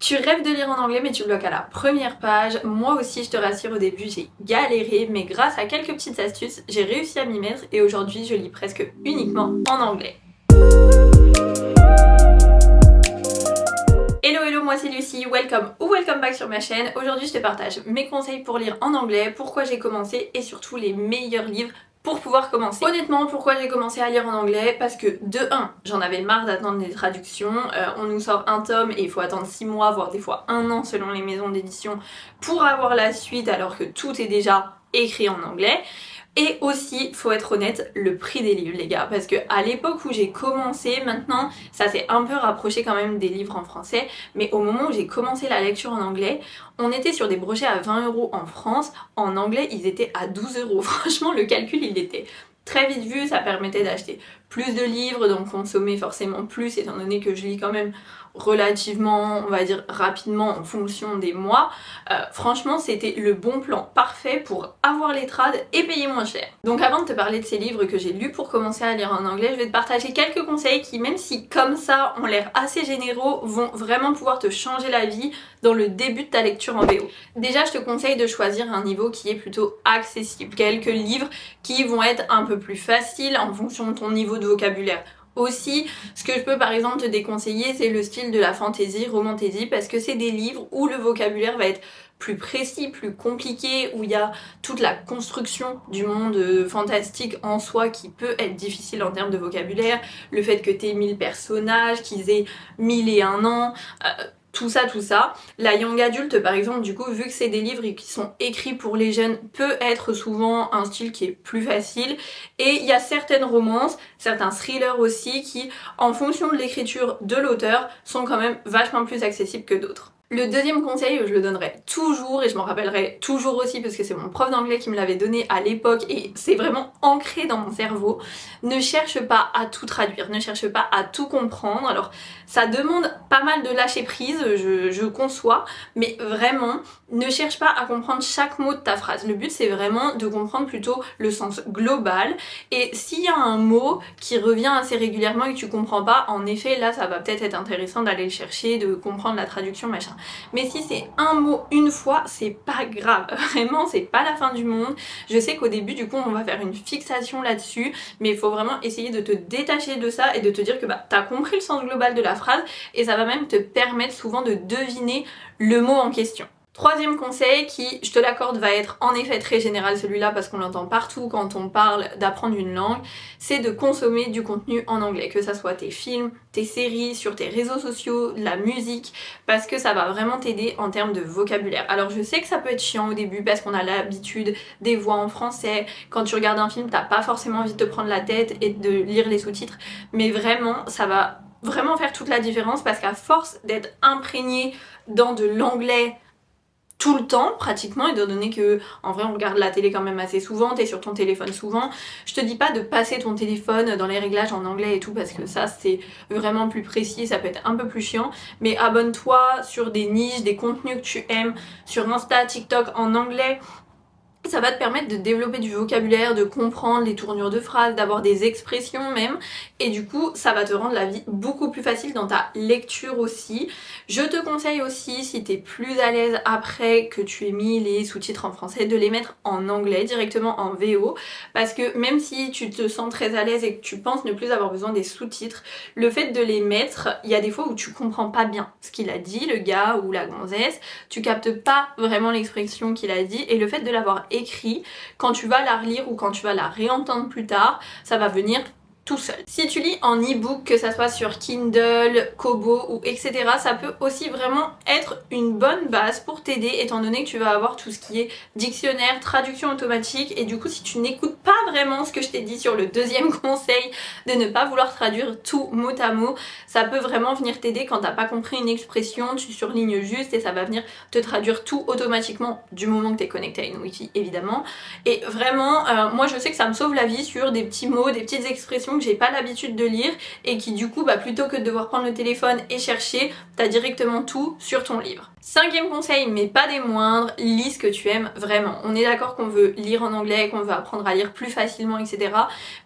Tu rêves de lire en anglais mais tu bloques à la première page. Moi aussi, je te rassure, au début j'ai galéré, mais grâce à quelques petites astuces, j'ai réussi à m'y mettre et aujourd'hui je lis presque uniquement en anglais. Hello hello, moi c'est Lucie, welcome ou welcome back sur ma chaîne. Aujourd'hui je te partage mes conseils pour lire en anglais, pourquoi j'ai commencé et surtout les meilleurs livres pour pouvoir commencer. Honnêtement, pourquoi j'ai commencé à lire en anglais? Parce que de 1, j'en avais marre d'attendre les traductions. On nous sort un tome et il faut attendre 6 mois, voire des fois 1 an selon les maisons d'édition pour avoir la suite alors que tout est déjà écrit en anglais. Et aussi, faut être honnête, le prix des livres les gars, parce que à l'époque où j'ai commencé, maintenant ça s'est un peu rapproché quand même des livres en français, mais au moment où j'ai commencé la lecture en anglais, on était sur des brochets à 20 € en France, en anglais ils étaient à 12 €. Franchement le calcul il était très vite vu, ça permettait d'acheter plus de livres, donc consommer forcément plus étant donné que je lis quand même relativement, on va dire rapidement en fonction des mois. Franchement c'était le bon plan parfait pour avoir les trades et payer moins cher. Donc avant de te parler de ces livres que j'ai lus pour commencer à lire en anglais, je vais te partager quelques conseils qui, même si comme ça ont l'air assez généraux, vont vraiment pouvoir te changer la vie dans le début de ta lecture en VO. Déjà je te conseille de choisir un niveau qui est plutôt accessible, quelques livres qui vont être un peu plus faciles en fonction de ton niveau de vocabulaire. Aussi, ce que je peux par exemple te déconseiller, c'est le style de la fantasy, romantasy, parce que c'est des livres où le vocabulaire va être plus précis, plus compliqué, où il y a toute la construction du monde fantastique en soi qui peut être difficile en termes de vocabulaire, le fait que t'aies 1000 personnages, qu'ils aient 1001 ans, tout ça. La young adulte par exemple, du coup, vu que c'est des livres qui sont écrits pour les jeunes, peut être souvent un style qui est plus facile. Et il y a certaines romances, certains thrillers aussi, qui, en fonction de l'écriture de l'auteur, sont quand même vachement plus accessibles que d'autres. Le deuxième conseil, je le donnerai toujours et je m'en rappellerai toujours aussi parce que c'est mon prof d'anglais qui me l'avait donné à l'époque et c'est vraiment ancré dans mon cerveau. Ne cherche pas à tout traduire, ne cherche pas à tout comprendre. Alors ça demande pas mal de lâcher prise, je conçois, mais vraiment ne cherche pas à comprendre chaque mot de ta phrase. Le but c'est vraiment de comprendre plutôt le sens global, et s'il y a un mot qui revient assez régulièrement et que tu comprends pas, en effet là ça va peut-être être intéressant d'aller le chercher, de comprendre la traduction machin. Mais si c'est un mot une fois, c'est pas grave, vraiment c'est pas la fin du monde. Je sais qu'au début du coup on va faire une fixation là-dessus, mais il faut vraiment essayer de te détacher de ça et de te dire que t'as compris le sens global de la phrase et ça va même te permettre souvent de deviner le mot en question. Troisième conseil qui, je te l'accorde, va être en effet très général celui-là parce qu'on l'entend partout quand on parle d'apprendre une langue, c'est de consommer du contenu en anglais, que ça soit tes films, tes séries, sur tes réseaux sociaux, la musique, parce que ça va vraiment t'aider en termes de vocabulaire. Alors je sais que ça peut être chiant au début parce qu'on a l'habitude des voix en français, quand tu regardes un film t'as pas forcément envie de te prendre la tête et de lire les sous-titres, mais vraiment ça va vraiment faire toute la différence parce qu'à force d'être imprégné dans de l'anglais tout le temps pratiquement, étant donné que en vrai on regarde la télé quand même assez souvent, t'es sur ton téléphone souvent, je te dis pas de passer ton téléphone dans les réglages en anglais et tout parce que ça c'est vraiment plus précis, ça peut être un peu plus chiant, mais abonne-toi sur des niches, des contenus que tu aimes, sur Insta, TikTok en anglais. Ça va te permettre de développer du vocabulaire, de comprendre les tournures de phrases, d'avoir des expressions même, et du coup ça va te rendre la vie beaucoup plus facile dans ta lecture aussi. Je te conseille aussi, si t'es plus à l'aise après que tu aies mis les sous-titres en français, de les mettre en anglais, directement en VO, parce que même si tu te sens très à l'aise et que tu penses ne plus avoir besoin des sous-titres, le fait de les mettre, il y a des fois où tu comprends pas bien ce qu'il a dit, le gars ou la gonzesse, tu captes pas vraiment l'expression qu'il a dit, et le fait de l'avoir écrit, quand tu vas la relire ou quand tu vas la réentendre plus tard, ça va venir tout seul. Si tu lis en e-book, que ça soit sur Kindle, Kobo ou etc., ça peut aussi vraiment être une bonne base pour t'aider étant donné que tu vas avoir tout ce qui est dictionnaire, traduction automatique, et du coup si tu n'écoutes pas vraiment ce que je t'ai dit sur le deuxième conseil de ne pas vouloir traduire tout mot à mot, ça peut vraiment venir t'aider quand t'as pas compris une expression, tu surlignes juste et ça va venir te traduire tout automatiquement du moment que t'es connecté à une wifi évidemment. Et vraiment moi je sais que ça me sauve la vie sur des petits mots, des petites expressions que j'ai pas l'habitude de lire et qui du coup plutôt que de devoir prendre le téléphone et chercher, t'as directement tout sur ton livre. 5e conseil, mais pas des moindres, lis ce que tu aimes vraiment. On est d'accord qu'on veut lire en anglais, qu'on veut apprendre à lire plus facilement, etc.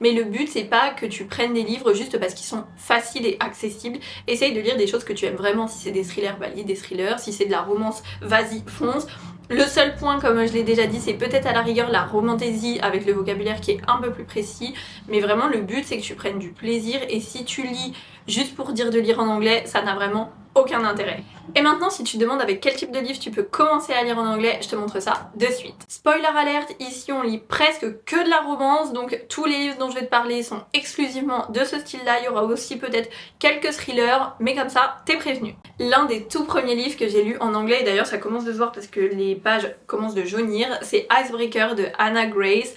Mais le but c'est pas que tu prennes des livres juste parce qu'ils sont faciles et accessibles. Essaye de lire des choses que tu aimes vraiment. Si c'est des thrillers, lis des thrillers. Si c'est de la romance, vas-y, fonce. Le seul point, comme je l'ai déjà dit, c'est peut-être à la rigueur la romantaisie avec le vocabulaire qui est un peu plus précis, mais vraiment le but c'est que tu prennes du plaisir, et si tu lis juste pour dire de lire en anglais, ça n'a vraiment aucun intérêt. Et maintenant, si tu te demandes avec quel type de livre tu peux commencer à lire en anglais, je te montre ça de suite. Spoiler alert, ici on lit presque que de la romance, donc tous les livres dont je vais te parler sont exclusivement de ce style-là. Il y aura aussi peut-être quelques thrillers, mais comme ça, t'es prévenu. L'un des tout premiers livres que j'ai lu en anglais, et d'ailleurs ça commence de se voir parce que les pages commencent de jaunir, c'est Icebreaker de Hannah Grace.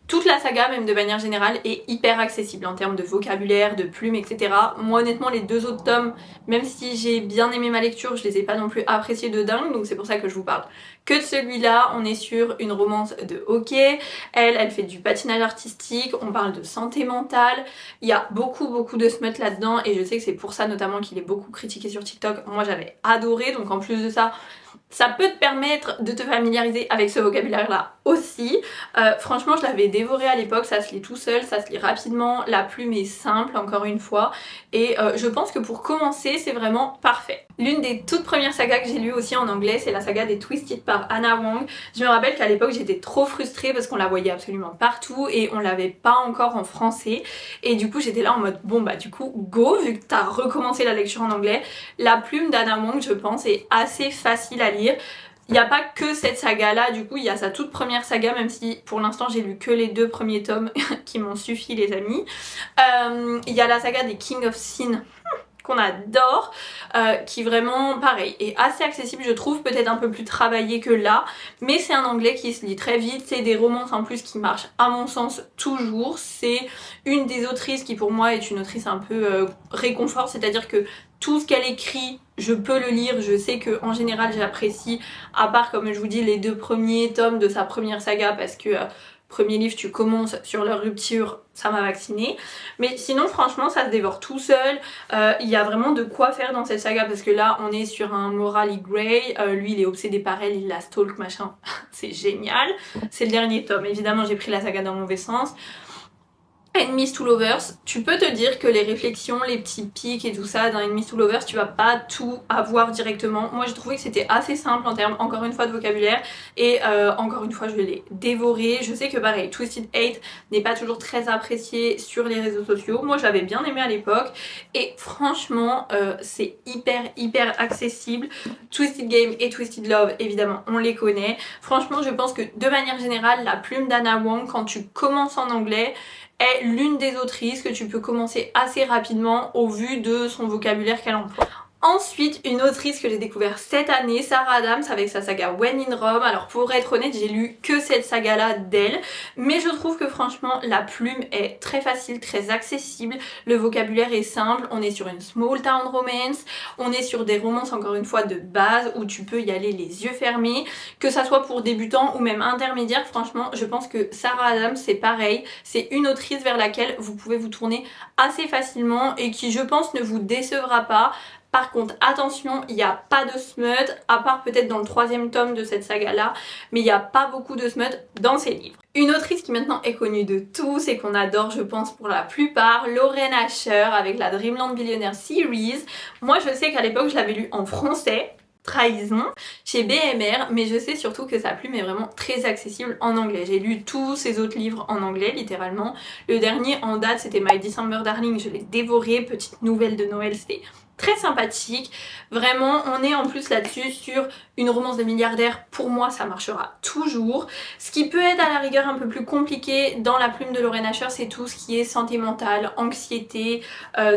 Toute la saga, même de manière générale, est hyper accessible en termes de vocabulaire, de plumes, etc. Moi honnêtement les 2 autres tomes, même si j'ai bien aimé ma lecture, je les ai pas non plus appréciés de dingue, donc c'est pour ça que je vous parle que de celui-là. On est sur une romance de hockey, elle fait du patinage artistique, on parle de santé mentale, il y a beaucoup de smut là-dedans, et je sais que c'est pour ça notamment qu'il est beaucoup critiqué sur TikTok. Moi j'avais adoré, donc en plus de ça, ça peut te permettre de te familiariser avec ce vocabulaire là aussi. Franchement je l'avais dévoré à l'époque, ça se lit tout seul, ça se lit rapidement, la plume est simple encore une fois, et je pense que pour commencer c'est vraiment parfait. L'une des toutes premières sagas que j'ai lues aussi en anglais, c'est la saga des Twisted par Hannah Wang. Je me rappelle qu'à l'époque j'étais trop frustrée parce qu'on la voyait absolument partout et on l'avait pas encore en français, et du coup j'étais là en mode bon du coup go, vu que t'as recommencé la lecture en anglais. La plume d'Hannah Wang, je pense, est assez facile à lire. Il n'y a pas que cette saga là, du coup il y a sa toute première saga, même si pour l'instant j'ai lu que les 2 premiers tomes qui m'ont suffi les amis. Il y a la saga des King of Sin qu'on adore, qui vraiment pareil est assez accessible, je trouve, peut-être un peu plus travaillé que là, mais c'est un anglais qui se lit très vite. C'est des romances en plus qui marchent à mon sens toujours. C'est une des autrices qui pour moi est une autrice un peu réconfort, c'est-à-dire que tout ce qu'elle écrit, je peux le lire, je sais que en général j'apprécie, à part comme je vous dis les 2 premiers tomes de sa première saga, parce que premier livre tu commences sur leur rupture, ça m'a vaccinée. Mais sinon franchement ça se dévore tout seul. Il y a vraiment de quoi faire dans cette saga, parce que là on est sur un Morally Grey, lui il est obsédé par elle, il la stalk machin, c'est génial. C'est le dernier tome, évidemment j'ai pris la saga dans le mauvais sens. Enemies to Lovers, tu peux te dire que les réflexions, les petits pics et tout ça dans Enemies to Lovers, tu vas pas tout avoir directement. Moi j'ai trouvé que c'était assez simple en termes encore une fois de vocabulaire, et encore une fois je l'ai dévoré. Je sais que pareil, Twisted Hate n'est pas toujours très apprécié sur les réseaux sociaux. Moi j'avais bien aimé à l'époque, et franchement c'est hyper accessible. Twisted Game et Twisted Love, évidemment on les connaît. Franchement je pense que de manière générale la plume d'Hannah Wang, quand tu commences en anglais, est l'une des autrices que tu peux commencer assez rapidement au vu de son vocabulaire qu'elle emploie. Ensuite, une autrice que j'ai découvert cette année, Sarah Adams, avec sa saga When in Rome. Alors pour être honnête, j'ai lu que cette saga là d'elle, mais je trouve que franchement la plume est très facile, très accessible, le vocabulaire est simple, on est sur une small town romance, on est sur des romances encore une fois de base où tu peux y aller les yeux fermés, que ça soit pour débutants ou même intermédiaires. Franchement je pense que Sarah Adams c'est pareil, c'est une autrice vers laquelle vous pouvez vous tourner assez facilement et qui je pense ne vous décevra pas. Par contre attention, il n'y a pas de smut, à part peut-être dans le 3e tome de cette saga là, mais il n'y a pas beaucoup de smut dans ces livres. Une autrice qui maintenant est connue de tous et qu'on adore je pense pour la plupart, Lauren Asher avec la Dreamland Billionaire Series. Moi je sais qu'à l'époque je l'avais lu en français, Trahison, chez BMR, mais je sais surtout que sa plume est vraiment très accessible en anglais. J'ai lu tous ses autres livres en anglais littéralement. Le dernier en date c'était My December Darling, je l'ai dévoré, petite nouvelle de Noël, c'était très sympathique. Vraiment on est en plus là-dessus sur une romance de milliardaire, pour moi ça marchera toujours. Ce qui peut être à la rigueur un peu plus compliqué dans la plume de Lauren Asher, c'est tout ce qui est santé mentale, anxiété,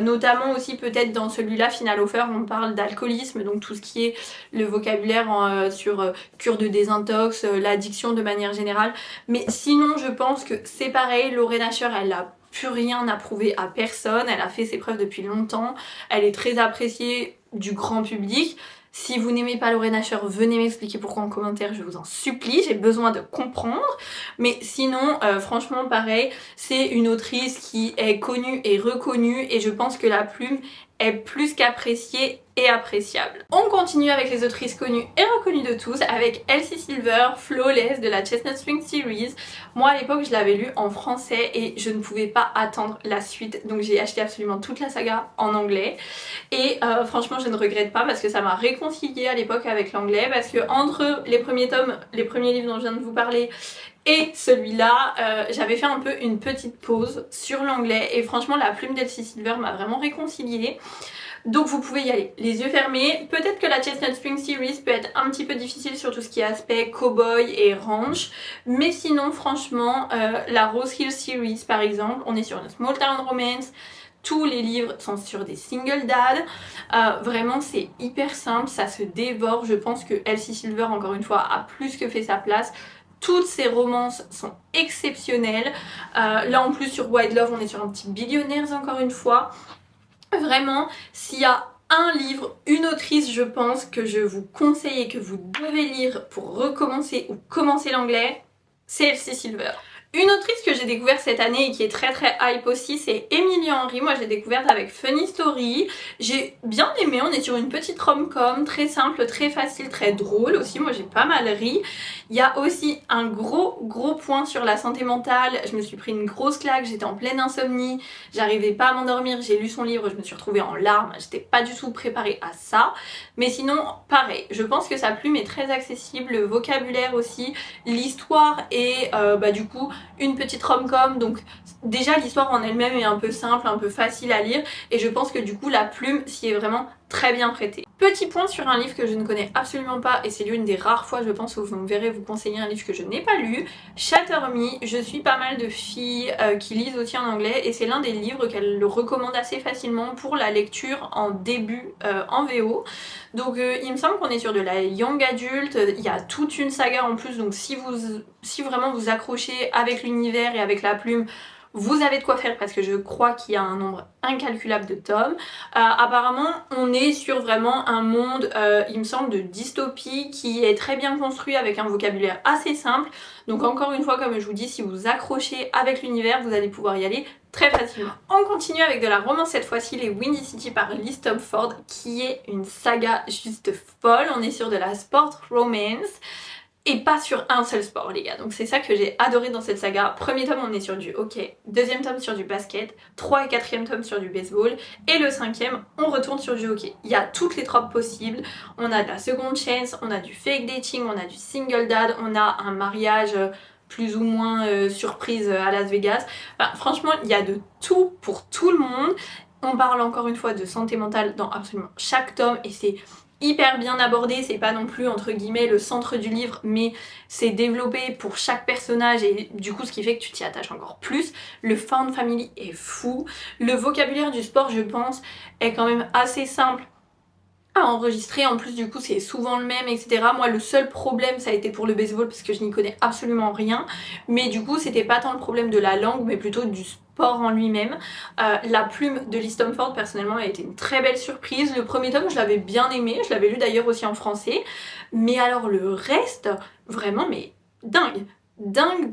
notamment aussi peut-être dans celui-là Final Offer on parle d'alcoolisme, donc tout ce qui est le vocabulaire sur cure de désintox, l'addiction de manière générale. Mais sinon je pense que c'est pareil, Lauren Asher elle a plus rien à prouver à personne, elle a fait ses preuves depuis longtemps, elle est très appréciée du grand public. Si vous n'aimez pas Lauren Asher, venez m'expliquer pourquoi en commentaire, je vous en supplie, j'ai besoin de comprendre. Mais sinon, franchement pareil, c'est une autrice qui est connue et reconnue et je pense que la plume est plus qu'appréciée et appréciable. On continue avec les autrices connues et reconnues de tous avec Elsie Silver, Flawless de la Chestnut Spring Series. Moi à l'époque je l'avais lu en français et je ne pouvais pas attendre la suite, donc j'ai acheté absolument toute la saga en anglais et franchement je ne regrette pas parce que ça m'a réconciliée à l'époque avec l'anglais, parce que entre les premiers tomes, les premiers livres dont je viens de vous parler et celui-là, j'avais fait un peu une petite pause sur l'anglais et franchement la plume d'Elsie Silver m'a vraiment réconciliée. Donc vous pouvez y aller les yeux fermés. Peut-être que la Chestnut Spring Series peut être un petit peu difficile sur tout ce qui est aspect cowboy et ranch, mais sinon franchement la Rose Hill Series par exemple, on est sur une small town romance. Tous les livres sont sur des single dad, vraiment c'est hyper simple, ça se dévore. Je pense que Elsie Silver encore une fois a plus que fait sa place. Toutes ces romances sont exceptionnelles. Là en plus sur Wild Love on est sur un petit billionnaires encore une fois. Vraiment, s'il y a un livre, une autrice je pense que je vous conseille et que vous devez lire pour recommencer ou commencer l'anglais, c'est Elsie Silver. Une autrice que j'ai découverte cette année et qui est très hype aussi, c'est Emily Henry. Moi j'ai découvert avec Funny Story. J'ai bien aimé, on est sur une petite rom-com très simple, très facile, très drôle aussi. Moi j'ai pas mal ri. Il y a aussi un gros point sur la santé mentale. Je me suis pris une grosse claque, j'étais en pleine insomnie, j'arrivais pas à m'endormir, j'ai lu son livre, je me suis retrouvée en larmes, j'étais pas du tout préparée à ça. Mais sinon, pareil, je pense que sa plume est très accessible, le vocabulaire aussi, l'histoire est du coup une petite rom-com, donc déjà l'histoire en elle-même est un peu simple, un peu facile à lire et je pense que du coup la plume s'y est vraiment très bien prêtée. Petit point sur un livre que je ne connais absolument pas et c'est l'une des rares fois je pense où vous me verrez vous conseiller un livre que je n'ai pas lu, Shatter Me. Je suis pas mal de filles qui lisent aussi en anglais et c'est l'un des livres qu'elles recommandent assez facilement pour la lecture en début en VO. Donc il me semble qu'on est sur de la young adulte, il y a toute une saga en plus, donc si vraiment vous accrochez avec l'univers et avec la plume, vous avez de quoi faire parce que je crois qu'il y a un nombre incalculable de tomes. Apparemment on est sur vraiment un monde, il me semble, de dystopie qui est très bien construit avec un vocabulaire assez simple. Donc encore une fois, comme je vous dis, si vous accrochez avec l'univers, vous allez pouvoir y aller très facilement. On continue avec de la romance cette fois-ci, les Windy City par Liz Tomford, qui est une saga juste folle. On est sur de la sport romance. Et pas sur un seul sport les gars, donc c'est ça que j'ai adoré dans cette saga. Premier tome on est sur du hockey, deuxième tome sur du basket, 3 et 4e tome sur du baseball, et le 5e on retourne sur du hockey. Il y a toutes les tropes possibles, on a de la seconde chance, on a du fake dating, on a du single dad, on a un mariage plus ou moins surprise à Las Vegas. Enfin, franchement il y a de tout pour tout le monde. On parle encore une fois de santé mentale dans absolument chaque tome et c'est hyper bien abordé, c'est pas non plus entre guillemets le centre du livre mais c'est développé pour chaque personnage et du coup ce qui fait que tu t'y attaches encore plus. Le found family est fou, le vocabulaire du sport je pense est quand même assez simple à enregistrer, en plus du coup c'est souvent le même etc. Moi le seul problème ça a été pour le baseball parce que je n'y connais absolument rien, mais du coup c'était pas tant le problème de la langue mais plutôt du sport en lui-même. La plume de Liz Tomford personnellement a été une très belle surprise. Le premier tome je l'avais bien aimé, je l'avais lu d'ailleurs aussi en français, mais alors le reste vraiment mais dingue. Dingue.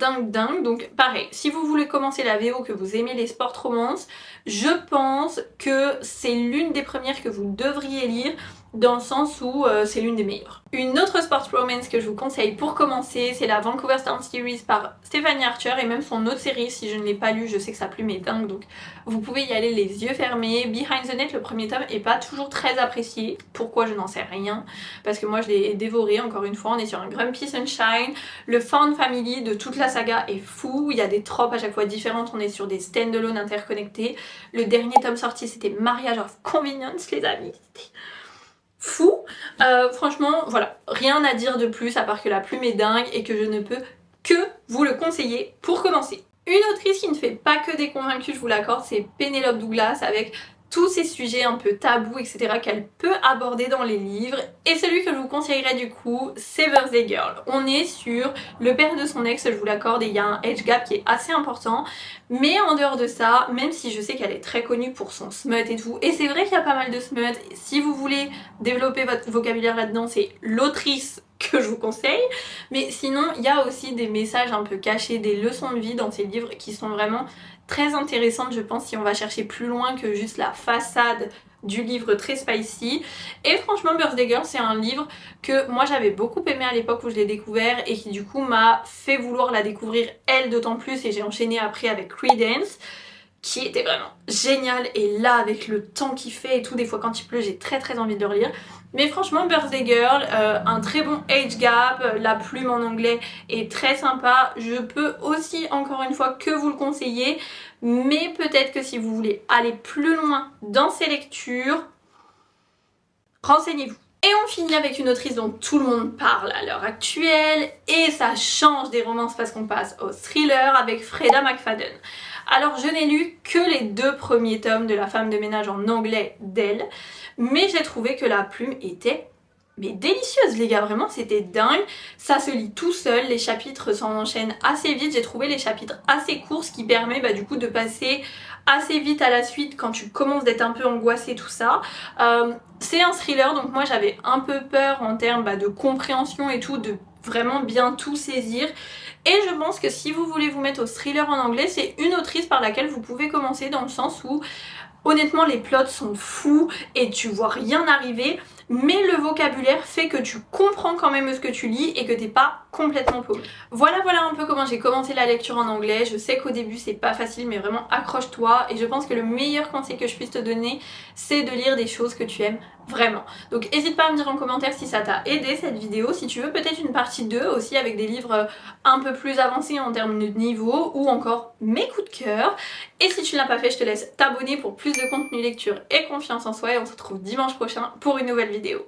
Donc pareil, si vous voulez commencer la VO, que vous aimez les sport romances, je pense que c'est l'une des premières que vous devriez lire dans le sens où c'est l'une des meilleures. Une autre sport romance que je vous conseille pour commencer, c'est la Vancouver Stone Series par Stephanie Archer et même son autre série, si je ne l'ai pas lu, je sais que sa plume est dingue, donc vous pouvez y aller les yeux fermés. Behind the Net, le premier tome, est pas toujours très apprécié. Pourquoi, je n'en sais rien, parce que moi je l'ai dévoré, encore une fois, on est sur un Grumpy Sunshine. Le found family de toute la saga est fou, il y a des tropes à chaque fois différentes, on est sur des stand-alone interconnectés. Le dernier tome sorti c'était Marriage of Convenience les amis, c'était fou. Franchement voilà, rien à dire de plus à part que la plume est dingue et que je ne peux que vous le conseiller pour commencer. Une autrice qui ne fait pas que des convaincus, je vous l'accorde, c'est Penelope Douglas avec tous ces sujets un peu tabous, etc. qu'elle peut aborder dans les livres. Et celui que je vous conseillerais du coup, c'est Birthday Girl. On est sur le père de son ex, je vous l'accorde, et il y a un age gap qui est assez important. Mais en dehors de ça, même si je sais qu'elle est très connue pour son smut et tout, et c'est vrai qu'il y a pas mal de smut, si vous voulez développer votre vocabulaire là-dedans, c'est l'autrice que je vous conseille. Mais sinon, il y a aussi des messages un peu cachés, des leçons de vie dans ces livres qui sont vraiment très intéressantes, je pense, si on va chercher plus loin que juste la façade du livre très spicy. Et franchement, Birthday Girl, c'est un livre que moi j'avais beaucoup aimé à l'époque où je l'ai découvert et qui du coup m'a fait vouloir la découvrir elle d'autant plus, et j'ai enchaîné après avec Credence qui était vraiment génial. Et là, avec le temps qu'il fait et tout, des fois quand il pleut, j'ai très envie de le relire. Mais franchement, Birthday Girl, un très bon age gap, la plume en anglais est très sympa. Je peux aussi, encore une fois, que vous le conseiller. Mais peut-être que si vous voulez aller plus loin dans ces lectures, renseignez-vous. Et on finit avec une autrice dont tout le monde parle à l'heure actuelle, et ça change des romances parce qu'on passe au thriller avec Freida McFadden. Alors je n'ai lu que les 2 premiers tomes de La femme de ménage en anglais d'elle, mais j'ai trouvé que la plume était délicieuse les gars, vraiment c'était dingue, ça se lit tout seul, les chapitres s'enchaînent assez vite, j'ai trouvé les chapitres assez courts, ce qui permet du coup de passer assez vite à la suite quand tu commences d'être un peu angoissé tout ça. C'est un thriller, donc moi j'avais un peu peur en termes de compréhension et tout, de vraiment bien tout saisir. Et je pense que si vous voulez vous mettre au thriller en anglais, c'est une autrice par laquelle vous pouvez commencer, dans le sens où honnêtement les plots sont fous et tu vois rien arriver, mais le vocabulaire fait que tu comprends quand même ce que tu lis et que t'es pas complètement paumé. Voilà un peu comment j'ai commencé la lecture en anglais. Je sais qu'au début c'est pas facile, mais vraiment accroche-toi, et je pense que le meilleur conseil que je puisse te donner, c'est de lire des choses que tu aimes vraiment. Donc n'hésite pas à me dire en commentaire si ça t'a aidé cette vidéo, si tu veux peut-être une partie 2 aussi avec des livres un peu plus avancés en termes de niveau, ou encore mes coups de cœur. Et si tu ne l'as pas fait, je te laisse t'abonner pour plus de contenu lecture et confiance en soi, et on se retrouve dimanche prochain pour une nouvelle vidéo.